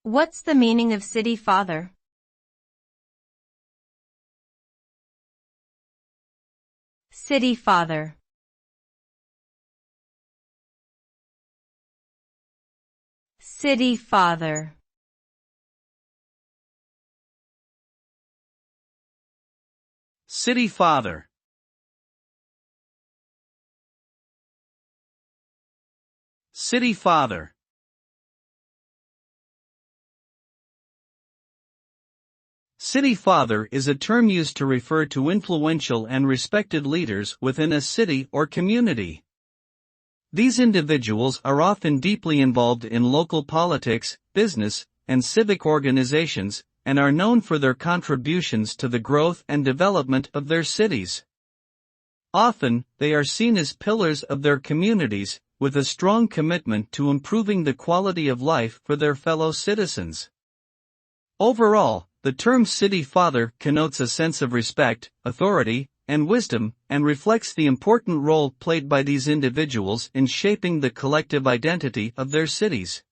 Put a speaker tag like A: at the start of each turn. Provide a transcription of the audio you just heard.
A: What's the meaning of city father? City father. City father.
B: City father. City father. City father is a term used to refer to influential and respected leaders within a city or community. These individuals are often deeply involved in local politics, business, and civic organizations, and are known for their contributions to the growth and development of their cities. Often, they are seen as pillars of their communities, with a strong commitment to improving the quality of life for their fellow citizens. Overall, the term city father connotes a sense of respect, authority, and wisdom, and reflects the important role played by these individuals in shaping the collective identity of their cities.